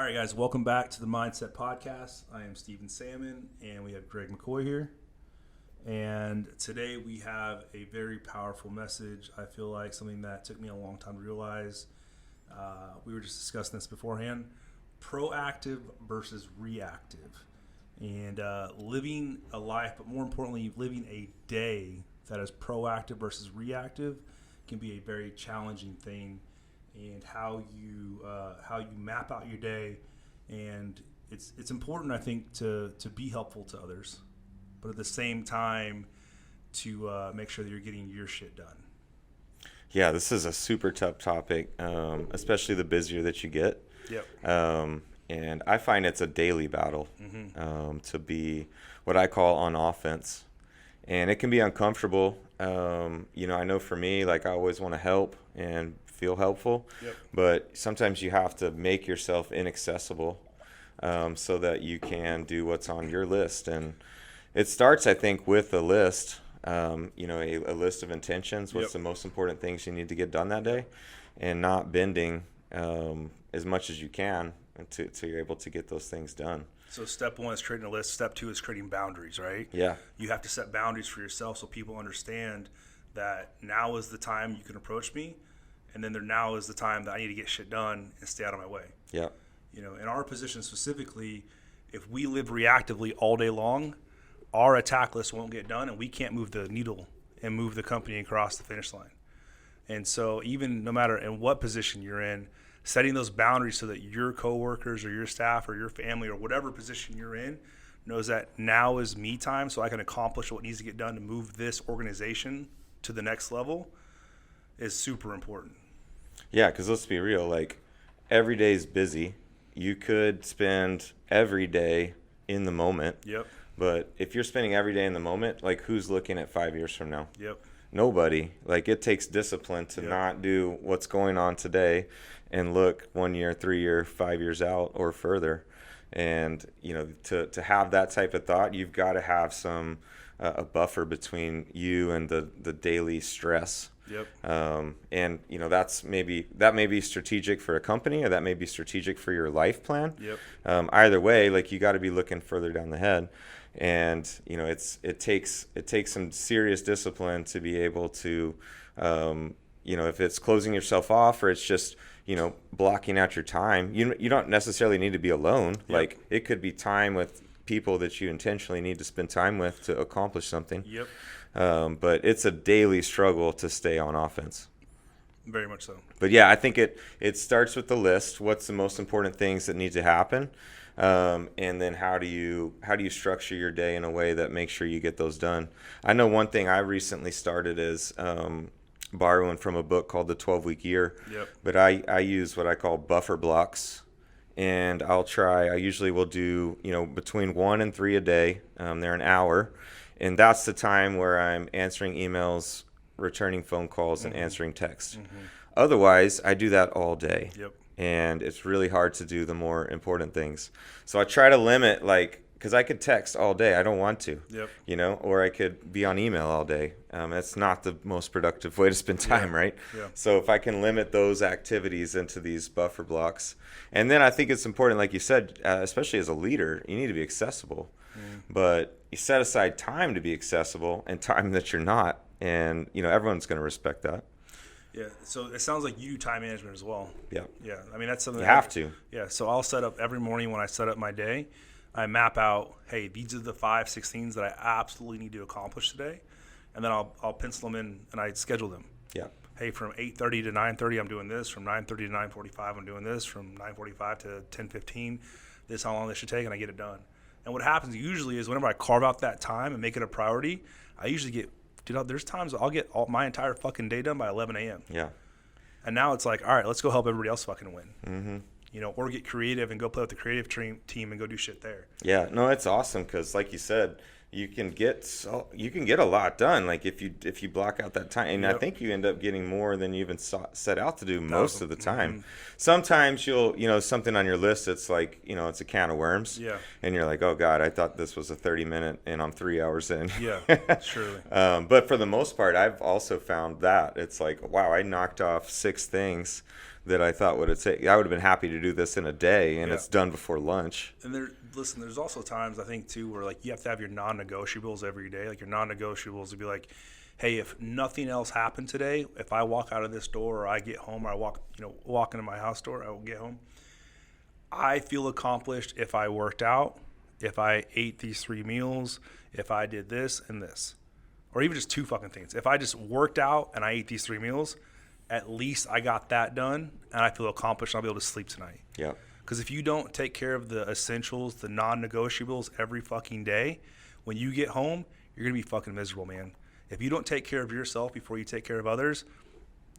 All right, guys, welcome back to the Mindset Podcast. I am Stephen Salmon, and we have Greg McCoy here. And today we have a very powerful message. I feel like something that took me a long time to realize. We were just discussing this beforehand. Proactive versus reactive. And living a life, but more importantly, living a day that is proactive versus reactive can be a very challenging thing. And how you map out your day, and it's important, I think, to be helpful to others, but at the same time to make sure that you're getting your shit done. Yeah, this is a super tough topic, especially the busier that you get. Yep. And I find it's a daily battle to be what I call on offense, and it can be uncomfortable. I know for me, like I always want to help and feel helpful, but sometimes you have to make yourself inaccessible so that you can do what's on your list. And it starts, I think, with a list, a list of intentions. What's the most important things you need to get done that day, and not bending as much as you can until you're able to get those things done. So step one is creating a list. Step two is creating boundaries, right? Yeah. You have to set boundaries for yourself so people understand that now is the time you can approach me. And then now is the time that I need to get shit done and stay out of my way. Yeah. In our position specifically, if we live reactively all day long, our attack list won't get done, and we can't move the needle and move the company across the finish line. And so even no matter in what position you're in, setting those boundaries so that your coworkers or your staff or your family or whatever position you're in knows that now is me time, so I can accomplish what needs to get done to move this organization to the next level is super important. Yeah, because let's be real, like every day is busy. You could spend every day in the moment. Yep. But if you're spending every day in the moment, like who's looking at 5 years from now? Yep. Nobody. Like it takes discipline to not do what's going on today and look 1 year, 3 year, 5 years out or further. And, to have that type of thought, you've got to have some a buffer between you and the daily stress. Yep. And that may be strategic for a company, or that may be strategic for your life plan. Yep. Either way, like you got to be looking further down the head, and it takes some serious discipline to be able to, if it's closing yourself off or it's just blocking out your time. You don't necessarily need to be alone. Yep. Like it could be time with people that you intentionally need to spend time with to accomplish something. Yep. But it's a daily struggle to stay on offense. Very much so. But yeah, I think it starts with the list. What's the most important things that need to happen? And then how do you structure your day in a way that makes sure you get those done? I know one thing I recently started is borrowing from a book called The 12-Week Year. Yep. But I use what I call buffer blocks. And I usually will do, between 1 and 3 a day. They're an hour. And that's the time where I'm answering emails, returning phone calls, and answering texts. Otherwise, I do that all day. Yep. And it's really hard to do the more important things. So I try to limit, because I could text all day. I don't want to. Yep. Or I could be on email all day. That's not the most productive way to spend time, right? Yeah. So if I can limit those activities into these buffer blocks. And then I think it's important, like you said, especially as a leader, you need to be accessible. But you set aside time to be accessible and time that you're not. And, everyone's going to respect that. Yeah. So it sounds like you do time management as well. Yeah. Yeah. I mean, that's something you have to. Yeah. So I'll set up every morning when I set up my day, I map out, hey, these are the 5-6 things that I absolutely need to accomplish today. And then I'll pencil them in and I schedule them. Yeah. Hey, from 8:30 to 9:30, I'm doing this. From 9:30 to 9:45, I'm doing this. From 9:45 to 10:15, this is how long this should take, and I get it done. And what happens usually is whenever I carve out that time and make it a priority, I usually there's times I'll get my entire fucking day done by 11 a.m. Yeah. And now it's like, all right, let's go help everybody else fucking win. Mm-hmm. Or get creative and go play with the creative team and go do shit there. Yeah, no, it's awesome because, like you said, you can get a lot done. Like if you block out that time, and Yep. I think you end up getting more than you even set out to do most of the time. Sometimes you'll something on your list. It's like it's a can of worms. Yeah. And you're like, oh God, I thought this was a 30-minute, and I'm 3 hours in. Yeah, surely. But for the most part, I've also found that it's like, wow, I knocked off 6 things that I thought would have taken. I would have been happy to do this in a day, and it's done before lunch. And there's also times I think too where like you have to have your non-negotiables every day. Like your non-negotiables would be like, hey, if nothing else happened today, if I walk out of this door or I get home or I walk into my house door, I will get home, I feel accomplished if I worked out, if I ate these 3 meals, if I did this and this, or even just 2 fucking things. If I just worked out and I ate these 3 meals, at least I got that done and I feel accomplished and I'll be able to sleep tonight. Yeah. Because if you don't take care of the essentials, the non-negotiables every fucking day, when you get home, you're going to be fucking miserable, man. If you don't take care of yourself before you take care of others,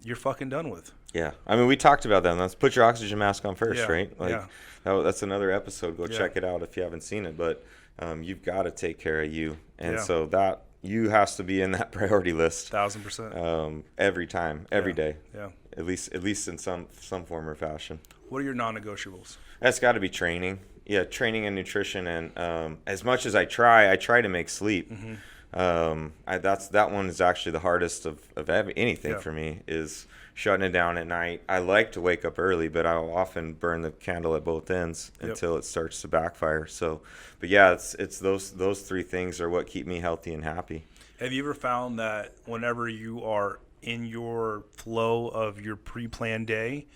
you're fucking done with. Yeah. I mean, we talked about that. Let's put your oxygen mask on first, right? Like, yeah. That's another episode. Go check it out if you haven't seen it. But you've got to take care of you. And so that you has to be in that priority list. 1,000%. Every time, every day. Yeah. At least in some form or fashion. What are your non-negotiables? That's got to be training. Yeah, training and nutrition. And as much as I try to make sleep. Mm-hmm. That one is actually the hardest of anything for me, is shutting it down at night. I like to wake up early, but I'll often burn the candle at both ends until it starts to backfire. So, but yeah, it's those 3 things are what keep me healthy and happy. Have you ever found that whenever you are in your flow of your pre-planned day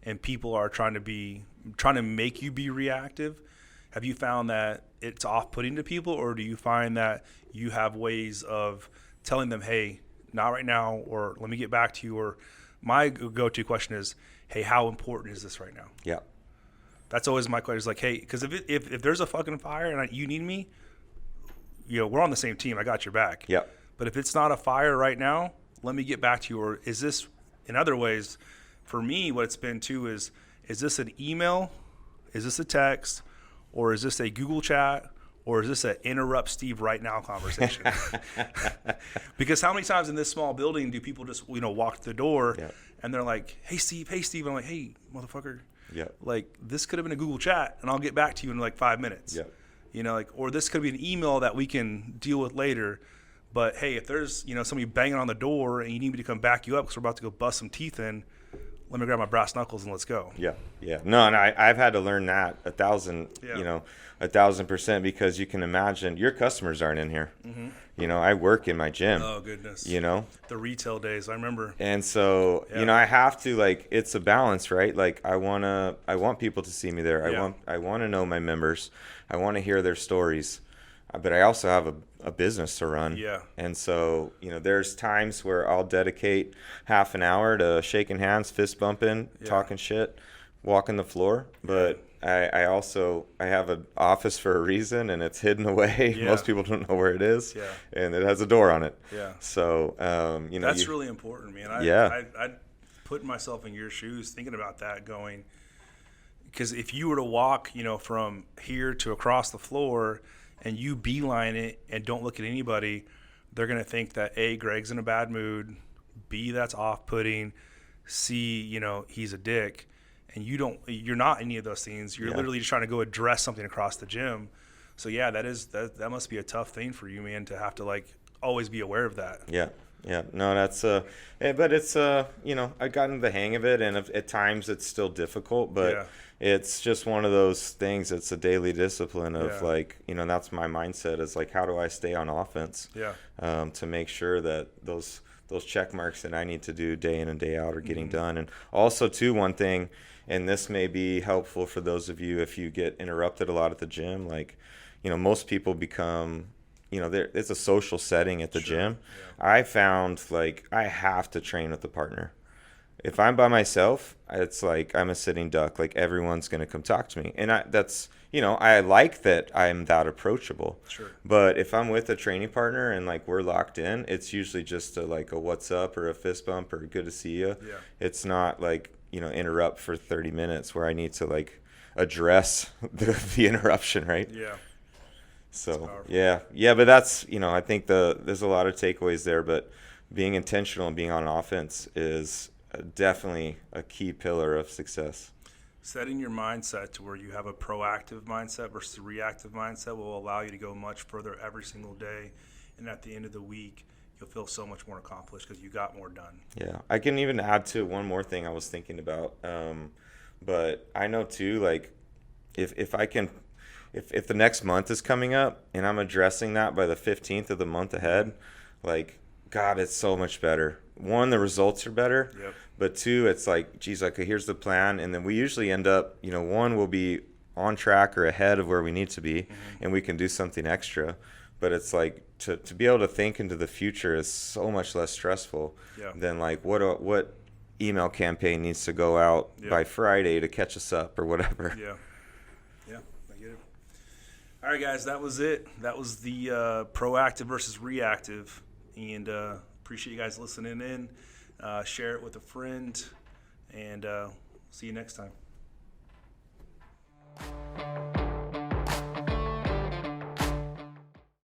and people are trying to make you be reactive, have you found that it's off-putting to people, or do you find that you have ways of telling them, hey, not right now, or let me get back to you, or my go-to question is, hey, how important is this right now? Yeah. That's always my question. Is like, hey, because if there's a fucking fire and you need me, we're on the same team. I got your back. Yeah. But if it's not a fire right now, let me get back to you. Or is this, in other ways, for me, what it's been too is this an email? Is this a text? Or is this a Google chat? Or is this an interrupt Steve right now conversation? Because how many times in this small building do people just, walk to the door and they're like, hey, Steve. And I'm like, hey, motherfucker. Yeah. Like, this could have been a Google chat and I'll get back to you in like 5 minutes. Yeah. Or this could be an email that we can deal with later. But hey, if there's, somebody banging on the door and you need me to come back you up because we're about to go bust some teeth in, let me grab my brass knuckles and let's go. Yeah. Yeah. No, and I've had to learn that 1,000%, because you can imagine your customers aren't in here. Mm-hmm. I work in my gym. Oh, goodness. The retail days, I remember. And so, I have to, it's a balance, right? Like I want people to see me there. I want to know my members. I want to hear their stories. But I also have a business to run. Yeah. And so, there's times where I'll dedicate half an hour to shaking hands, fist bumping, talking shit, walking the floor. But I have an office for a reason, and it's hidden away. Yeah. Most people don't know where it is. Yeah. And it has a door on it. Yeah. So, that's really important, man. I put myself in your shoes thinking about that, going, because if you were to walk, from here to across the floor, and you beeline it and don't look at anybody, they're going to think that A, Greg's in a bad mood, B, that's off-putting, C, he's a dick, and you're not any of those things. You're literally just trying to go address something across the gym. So yeah, that must be a tough thing for you, man, to have to always be aware of that. Yeah. Yeah, no, that's but it's I've gotten the hang of it, and at times it's still difficult, but it's just one of those things. It's a daily discipline of that's my mindset, is how do I stay on offense? Yeah. To make sure that those check marks that I need to do day in and day out are getting done. And also too, one thing, and this may be helpful for those of you if you get interrupted a lot at the gym, most people become, it's a social setting at the gym. Yeah. I found I have to train with a partner. If I'm by myself, it's I'm a sitting duck. Everyone's going to come talk to me. And that's, I like that I'm that approachable. Sure. But if I'm with a training partner and we're locked in, it's usually just a what's up or a fist bump or good to see you. Yeah. It's not interrupt for 30 minutes where I need to address the interruption, right? Yeah. So, yeah, but that's, I think there's a lot of takeaways there, but being intentional and being on offense is definitely a key pillar of success. Setting your mindset to where you have a proactive mindset versus a reactive mindset will allow you to go much further every single day. And at the end of the week, you'll feel so much more accomplished because you got more done. Yeah, I can even add to one more thing I was thinking about. But I know too, like if I can, if the next month is coming up and I'm addressing that by the 15th of the month ahead, like, God, it's so much better. One, the results are better. Yep. But two, it's like, geez, okay, here's the plan. And then we usually end up, one, will be on track or ahead of where we need to be, and we can do something extra. But it's like to be able to think into the future is so much less stressful than like what email campaign needs to go out by Friday to catch us up or whatever. Yeah, I get it. All right, guys, that was it. That was the proactive versus reactive, and appreciate you guys listening in. Share it with a friend, and see you next time.